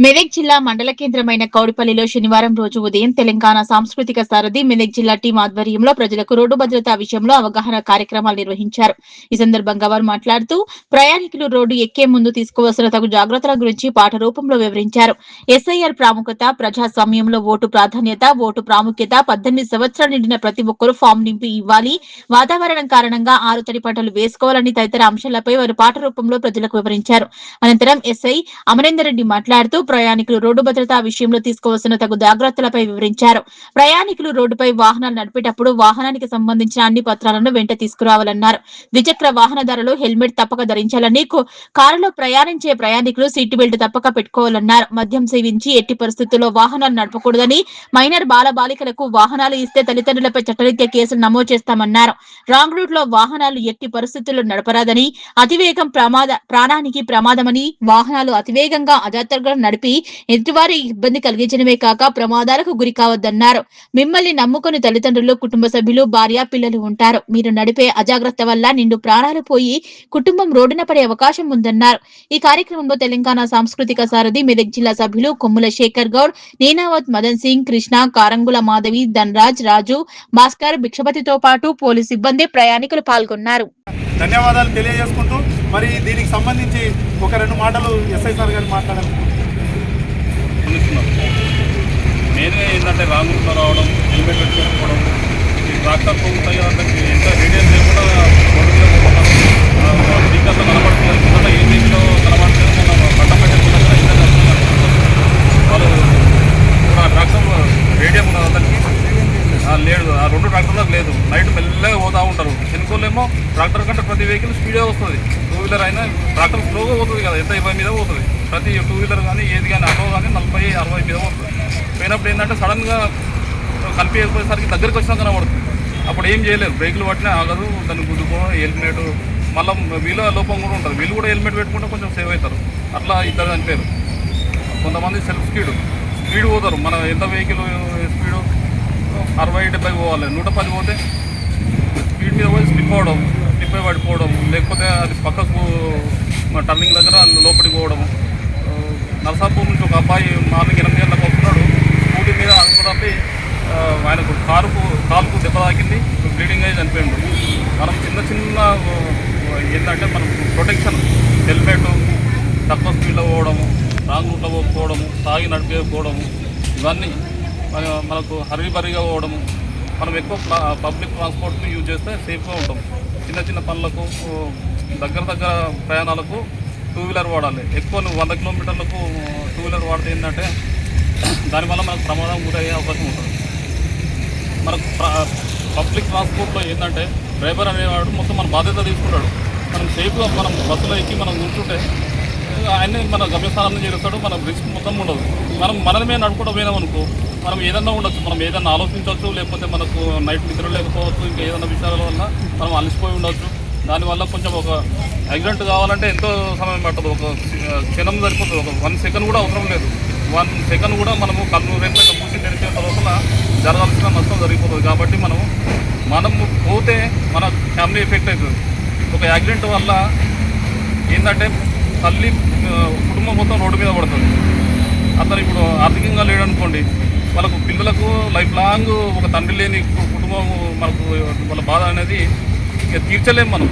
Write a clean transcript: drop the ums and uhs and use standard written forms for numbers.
మెదక్ జిల్లా మండల కేంద్రమైన కౌడిపల్లిలో శనివారం రోజు ఉదయం తెలంగాణ సాంస్కృతిక సారథి మెదక్ జిల్లా టీం ఆధ్వర్యంలో ప్రజలకు రోడ్డు భద్రతా విషయంలో అవగాహన కార్యక్రమాలు నిర్వహించారు. ఈ సందర్భంగా వారు మాట్లాడుతూ ప్రయాణికులు రోడ్డు ఎక్కే ముందు తీసుకోవాల్సిన తగు జాగ్రత్తల గురించి పాఠ రూపంలో వివరించారు. ఎస్ఐఆర్ ప్రాముఖ్యత, ప్రజాస్వామ్యంలో ఓటు ప్రాధాన్యత, ఓటు ప్రాముఖ్యత, 18 సంవత్సరాలు నిండిన ప్రతి ఒక్కరూ ఫామ్ నింపి ఇవ్వాలి, వాతావరణం కారణంగా ఆరుతడి పంటలు వేసుకోవాలని తదితర అంశాలపై వారు పాఠ రూపంలో ప్రజలకు వివరించారు. అనంతరం ఎస్ఐ అమరేందర్ రెడ్డి మాట్లాడుతూ ప్రయాణికులు రోడ్డు భద్రతా విషయంలో తీసుకోవాల్సిన తగు జాగ్రత్తలపై వివరించారు. ప్రయాణికులు రోడ్డుపై వాహనాలు నడిపేటప్పుడు వాహనానికి సంబంధించిన అన్ని పత్రాలను వెంట తీసుకురావాలన్నారు. ద్విచక్ర వాహనదారులు హెల్మెట్ తప్పక ధరించాలని, కారులో ప్రయాణించే ప్రయాణికులు సీటు బెల్ట్ తప్పక పెట్టుకోవాలన్నారు. మద్యం సేవించి ఎట్టి పరిస్థితుల్లో వాహనాలు నడపకూడదని, మైనర్ బాలబాలికలకు వాహనాలు ఇస్తే తల్లిదండ్రులపై చట్టరీత్యా కేసులు నమోదు చేస్తామన్నారు. రాంగ్ రూట్ లో వాహనాలు ఎట్టి పరిస్థితుల్లో నడపరాదని, అతివేగం ప్రాణానికి ప్రమాదమని, వాహనాలు అతివేగంగా అజాగ్రత్తగా నడిపి ఎదుటివారి ఇబ్బంది కలిగించడమే కాక ప్రమాదాలకు గురి కావద్దన్నారు. మిమ్మల్ని నమ్ముకుని తల్లిదండ్రులు, కుటుంబ సభ్యులు, భార్య, పిల్లలు ఉంటారు. మీరు నడిపే అజాగ్రత్త వల్ల నిండు ప్రాణాలు పోయి కుటుంబం రోడ్డున పడే అవకాశం ఉందన్నారు. ఈ కార్యక్రమంలో తెలంగాణ సాంస్కృతిక సారథి మెదక్ జిల్లా సభ్యులు కొమ్ముల శేఖర్ గౌడ్, నేనావత్ మదన్ సింగ్, కృష్ణ, కారంగుల మాధవి, ధనరాజ్, రాజు, భాస్కర్, భిక్షపతితో పాటు పోలీసు సిబ్బంది, ప్రయాణికులు పాల్గొన్నారు. ధన్యవాదాలు తెలియజేసుకుంటూ మరి దీనికి సంబంధించి ఒక రెండు మాటలు ఎస్ఐ సార్ గారు మాట్లాడారు. నేనే ఏంటంటే రాంగ్ రూట్లో రావడం, హెల్మెట్ పెట్టుకోకపోవడం, ఈ ట్రాక్టర్ పోగుతాయి అందరికి ఎంత రేడియస్ లేకుండా రోడ్డు మీద పోతున్నాం. స్పీకర్లో కనబడుతుంది, ముందర ఏ వీధిలో కనబడుతుంది, మనం పట్టం పెట్టకుండా వాళ్ళు ఆ ట్రాక్టర్ రేడియం ఉన్నది అందరికి లేదు, ఆ రెండు ట్రాక్టర్లకు లేదు. నైట్ మెల్లగా పోతూ ఉంటారు. వెనుకోలేమో ట్రాక్టర్ కంటే ప్రతి వెహికల్ స్పీడే వస్తుంది. టూ వీలర్ అయినా ట్రాక్టర్ స్లోగా పోతుంది కదా, ఎంత 20 మీద పోతుంది. ప్రతి టూ వీలర్ కానీ ఏది కానీ ఆటో కానీ 40-60 మీద పోతుంది. పోయినప్పుడు ఏంటంటే సడన్గా కనిపించకపోయేసరికి దగ్గరికి వచ్చినా కనబడుతుంది. అప్పుడు ఏం చేయలేదు, బ్రేకులు పట్టినా ఆగదు, దాన్ని గుద్దుకో హెల్మెట్ మళ్ళీ వీళ్ళ లోపం కూడా ఉంటుంది. వీళ్ళు కూడా హెల్మెట్ పెట్టుకుంటే కొంచెం సేవ్ అవుతారు. అట్లా ఇద్దరు చనిపోయారు. కొంతమంది సెల్ఫ్ స్పీడ్ పోతారు. మన ఎంత వెహికల్ స్పీడు 60-70 పోవాలి, 110 పోతే స్పీడ్ మీద పోయి స్లిప్ అయి పడిపోవడం, లేకపోతే అది పక్కకు టర్నింగ్ దగ్గర లోపలికి పోవడము. నరసాపూర్ నుంచి ఒక అబ్బాయి మార్నింగ్ 8 గంటలకు వస్తున్నాడు, స్కూటీ మీద అనుకున్నప్పి ఆయనకు కాలుకు దెబ్బ తాకింది, బ్లీడింగ్ అయ్యి చనిపోయింది. మనం చిన్న ఏంటంటే మనం ప్రొటెక్షన్, హెల్మెట్, తక్కువ స్పీడ్లో పోవడము, రాంగ్ రూట్లో పోకపోవడము, తాగి నడిపేయకపోవడము, ఇవన్నీ మనకు హరీబరీగా పోవడము. మనం ఎక్కువ పబ్లిక్ ట్రాన్స్పోర్ట్ని యూజ్ చేస్తే సేఫ్గా ఉంటాం. చిన్న పనులకు, దగ్గర ప్రయాణాలకు టూ వీలర్ వాడాలి. ఎక్కువ 100 కిలోమీటర్లకు టూ వీలర్ వాడితే ఏంటంటే దానివల్ల మనకు ప్రమాదం గురయ్యే అవకాశం ఉంటుంది. మనకు పబ్లిక్ ట్రాన్స్పోర్ట్లో ఏంటంటే డ్రైవర్ అనేవాడు మొత్తం మన బాధ్యత తీసుకుంటాడు. మనం సేఫ్గా మనం బస్సులో ఎక్కి మనం కూర్చుంటే ఆయనే మన గమ్యస్థానాన్ని చేరుస్తాడు. మన రిస్క్ మొత్తం ఉండదు. మనమే నడుపుకోవడం పోయినామనుకో మనం ఏదన్నా ఉండొచ్చు, మనం ఏదన్నా ఆలోచించవచ్చు, లేకపోతే మనకు నైట్ నిద్ర లేకపోవచ్చు, ఇంకా ఏదైనా విషయాల వల్ల మనం అలసిపోయి ఉండవచ్చు. దానివల్ల కొంచెం ఒక యాక్సిడెంట్ కావాలంటే ఎంతో సమయం పట్టదు, ఒక క్షణం సరిపోతుంది. ఒక 1 సెకండ్ కూడా అవసరం లేదు. 1 సెకండ్ కూడా మనము కన్ను రేపు మూసి తెరిచే లోపల జరగాల్సిన నష్టం జరిగిపోతుంది. కాబట్టి మనము పోతే మన ఫ్యామిలీ ఎఫెక్ట్ అవుతుంది. ఒక యాక్సిడెంట్ వల్ల ఏంటంటే తల్లి కుటుంబం మొత్తం రోడ్డు మీద పడుతుంది. అతను ఇప్పుడు ఆర్థికంగా లేడనుకోండి, వాళ్ళకు పిల్లలకు లైఫ్ లాంగ్ ఒక తండ్రి లేని కుటుంబం మనకు వాళ్ళ బాధ అనేది తీర్చలేము మనం.